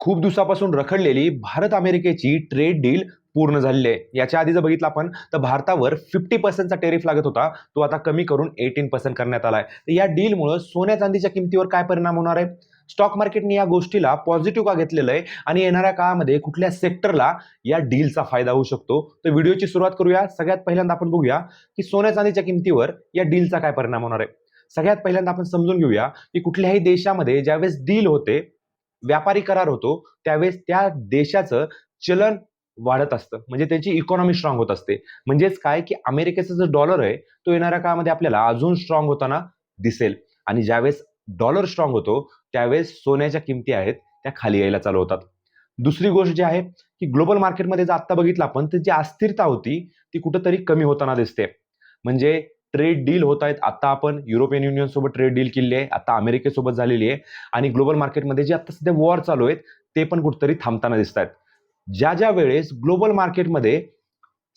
खूप दिवसापासून रखडलेली भारत अमेरिकेची ट्रेड डील पूर्ण झालेली आहे. याच्या आधी जर बघितलं आपण तर भारतावर 50% चा टेरिफ लागत होता, तो आता कमी करून 18% करण्यात आलाय. तर या डीलमुळे सोन्या चांदीच्या किमतीवर काय परिणाम होणार आहे? स्टॉक मार्केटने या गोष्टीला पॉझिटिव्ह का घेतलेलं आहे आणि येणाऱ्या काळामध्ये कुठल्या सेक्टरला या डीलचा फायदा होऊ शकतो? तर व्हिडिओची सुरुवात करूया. सगळ्यात पहिल्यांदा आपण बघूया की सोन्या चांदीच्या किमतीवर या डीलचा काय परिणाम होणार आहे. सगळ्यात पहिल्यांदा आपण समजून घेऊया की कुठल्याही देशामध्ये ज्यावेळेस डील होते, व्यापारी करार होतो, त्यावेळेस त्या देशाचं चलन वाढत असतं, म्हणजे त्यांची इकॉनॉमी स्ट्रॉंग होत असते. म्हणजेच काय की अमेरिकेचा जो डॉलर आहे तो येणाऱ्या काळामध्ये आपल्याला अजून स्ट्रॉंग होताना दिसेल. आणि ज्यावेळेस डॉलर स्ट्रॉंग होतो त्यावेळेस सोन्याच्या किमती आहेत त्या खाली यायला चालू होतात. दुसरी गोष्ट जी आहे की ग्लोबल मार्केटमध्ये जर आता बघितलं आपण तर जी अस्थिरता होती ती कुठंतरी कमी होताना दिसते. म्हणजे ट्रेड डील होत आहेत. आता आपण युरोपियन युनियन सोबत ट्रेड डील केली आहे, आता अमेरिकेसोबत झालेली आहे. आणि ग्लोबल मार्केटमध्ये जे आता सध्या वॉर चालू आहेत ते पण कुठेतरी थांबताना दिसत आहेत. ज्या ज्या वेळेस ग्लोबल मार्केटमध्ये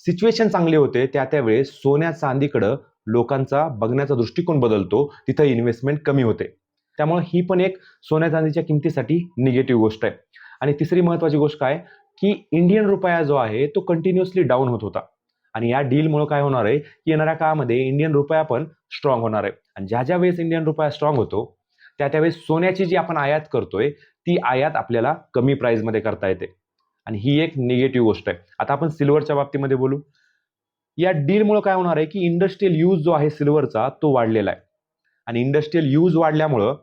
सिच्युएशन चांगले होते त्या वेळेस सोन्या चांदीकडे लोकांचा बघण्याचा दृष्टिकोन बदलतो, तिथं इन्व्हेस्टमेंट कमी होते. त्यामुळे ही पण एक सोन्या चांदीच्या किमतीसाठी निगेटिव्ह गोष्ट आहे. आणि तिसरी महत्वाची गोष्ट काय की इंडियन रुपया जो आहे तो कंटिन्युअसली डाऊन होत होता. आणि या डीलमुळे काय होणार आहे की येणाऱ्या काळामध्ये इंडियन रुपया पण स्ट्रॉंग होणार आहे. आणि ज्या ज्या वेळेस इंडियन रुपया स्ट्रॉंग होतो त्यावेळेस सोन्याची जी आपण आयात करतोय ती आयात आपल्याला कमी प्राइसमध्ये करता येते. आणि ही एक निगेटिव्ह गोष्ट आहे. आता आपण सिल्वरच्या बाबतीमध्ये बोलू. या डीलमुळे काय होणार आहे की इंडस्ट्रियल यूज जो आहे सिल्वरचा तो वाढलेला आहे. आणि इंडस्ट्रियल यूज वाढल्यामुळं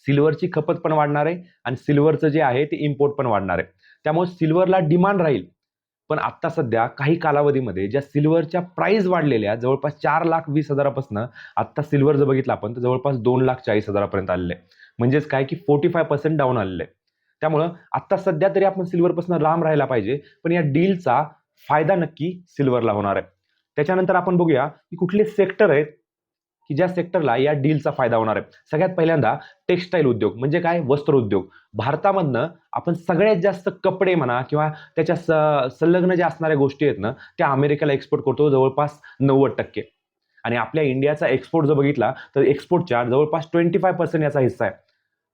सिल्वरची खपत पण वाढणार आहे आणि सिल्वरचं जे आहे ते इम्पोर्ट पण वाढणार आहे. त्यामुळे सिल्वरला डिमांड राहील. पण आता सध्या काही कालावधीमध्ये ज्या सिल्वरच्या प्राइस वाढलेल्या जवळपास 4,20,000पासून आता सिल्वर जर बघितलं आपण तर जवळपास 2,40,000पर्यंत आलेले आहे. म्हणजेच काय की 45% डाऊन आलेलं आहे. त्यामुळं आता सध्या तरी आपण सिल्वरपासून लांब राहायला पाहिजे, पण या डीलचा फायदा नक्की सिल्वरला होणार आहे. त्याच्यानंतर आपण बघूया की कुठले सेक्टर आहेत की ज्या सेक्टरला या डीलचा फायदा होणार आहे. सगळ्यात पहिल्यांदा टेक्सटाईल उद्योग, म्हणजे काय, वस्त्र उद्योग. भारतामधनं आपण सगळ्यात जास्त कपडे म्हणा किंवा त्याच्या संलग्न ज्या असणाऱ्या गोष्टी आहेत ना त्या अमेरिकेला एक्सपोर्ट करतो, जवळपास 90%. आणि आपल्या इंडियाचा एक्सपोर्ट जर बघितला तर एक्सपोर्टच्या जवळपास 25% याचा हिस्सा आहे.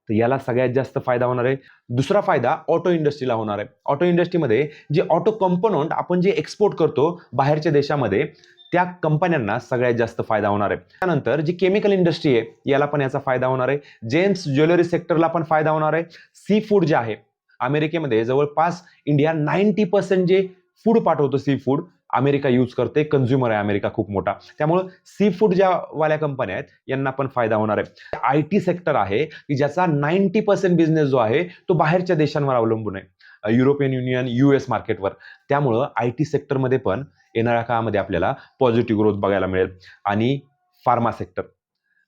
तर याला सगळ्यात जास्त फायदा होणार आहे. दुसरा फायदा ऑटो इंडस्ट्रीला होणार आहे. ऑटो इंडस्ट्रीमध्ये जे ऑटो कंपोनंट आपण जे एक्सपोर्ट करतो बाहेरच्या देशामध्ये त्या कंपन्यांना सगळ्यात जास्त फायदा होणार आहे. त्यानंतर जी केमिकल इंडस्ट्री आहे याला पण याचा फायदा होणार आहे. जेम्स ज्वेलरी सेक्टरला पण फायदा होणार आहे. सी फूड जे आहे अमेरिकेमध्ये जवळपास इंडिया 90% जे फूड पाठवतो सी फूड अमेरिका यूज करते. कन्झ्युमर आहे अमेरिका खूप मोठा. त्यामुळे सी फूड ज्या वाल्या कंपन्या आहेत यांना पण फायदा होणार आहे. IT सेक्टर आहे की ज्याचा 90% बिझनेस जो आहे तो बाहेरच्या देशांवर अवलंबून आहे, युरोपियन युनियन US मार्केटवर. त्यामुळं IT सेक्टरमध्ये पण येणाऱ्या काळामध्ये आपल्याला पॉझिटिव्ह ग्रोथ बघायला मिळेल. आणि फार्मा सेक्टर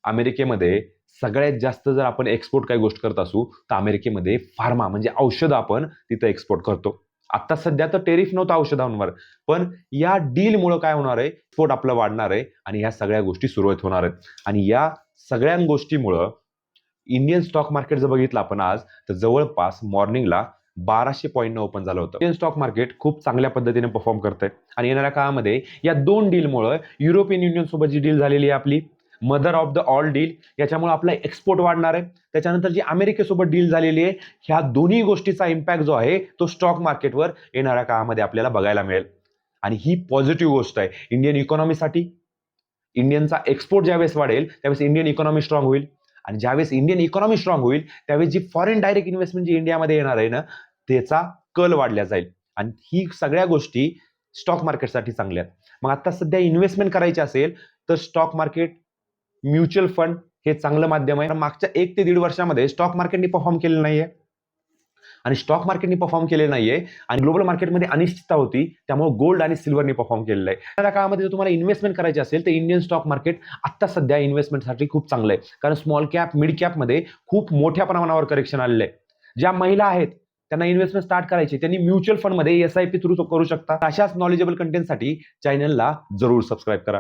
अमेरिकेमध्ये सगळ्यात जास्त जर आपण एक्सपोर्ट काही गोष्ट करत असू तर अमेरिकेमध्ये फार्मा म्हणजे औषधं आपण तिथं एक्सपोर्ट करतो. आता सध्या तर टेरिफ नव्हतं औषधांवर, पण या डीलमुळे काय होणार आहे, एक्सपोर्ट आपलं वाढणार आहे आणि ह्या सगळ्या गोष्टी सुरळीत होणार आहेत. आणि या सगळ्या गोष्टीमुळं इंडियन स्टॉक मार्केट जर बघितलं आपण आज तर जवळपास मॉर्निंगला 1200 पॉईंटनं ओपन झालं होतं. इंडियन स्टॉक मार्केट खूप चांगल्या पद्धतीने परफॉर्म करतंय. आणि येणाऱ्या काळामध्ये या दोन डीलमुळे युरोपियन युनियन सोबत जी डील झालेली आहे आपली mother of the all deal, याच्यामुळे आपला एक्सपोर्ट वाढणार आहे. त्याच्यानंतर जी अमेरिकेसोबत डील झालेली आहे ह्या दोन्ही गोष्टीचा इम्पॅक्ट जो आहे तो स्टॉक मार्केटवर येणाऱ्या काळामध्ये आपल्याला बघायला मिळेल. आणि ही पॉझिटिव्ह गोष्ट आहे इंडियन इकॉनॉमीसाठी. इंडियनचा एक्सपोर्ट ज्यावेळेस वाढेल त्यावेळेस इंडियन इकॉनॉमी स्ट्रॉंग होईल. आणि ज्यावेळेस इंडियन इकॉनॉमी स्ट्रॉंग होईल त्यावेळेस जी फॉरेन डायरेक्ट इन्व्हेस्टमेंट जी इंडियामध्ये येणार आहे ना त्याचा कल वाढला जाईल. आणि ही सगळ्या गोष्टी स्टॉक मार्केटसाठी चांगल्या आहेत. मग आता सध्या इन्व्हेस्टमेंट करायची असेल तर स्टॉक मार्केट, म्युच्युअल फंड हे चांगलं माध्यम आहे. मागच्या 1 ते 1.5 वर्षामध्ये स्टॉक मार्केटने परफॉर्म केलेलं नाहीये. आणि स्टॉक मार्केटने परफॉर्म केले नाहीये आणि ग्लोबल मार्केटमध्ये अनिश्चितता होती, त्यामुळे गोल्ड आणि सिल्वरने परफॉर्म केलेलं आहे. त्या काळामध्ये जर तुम्हाला इन्व्हेस्टमेंट करायची असेल तर इंडियन स्टॉक मार्केट आता सध्या इन्व्हेस्टमेंटसाठी खूप चांगलं आहे. कारण स्मॉल कॅप, मिड कॅपमध्ये खूप मोठ्या प्रमाणावर करेक्शन आलेलं आहे. ज्या महिला आहेत त्यांना इन्व्हेस्टमेंट स्टार्ट करायची त्यांनी म्युच्युअल फंडमध्ये SIP थ्रू करू शकता. अशाच नॉलेजेबल कंटेंटसाठी चॅनलला जरूर सबस्क्राईब करा.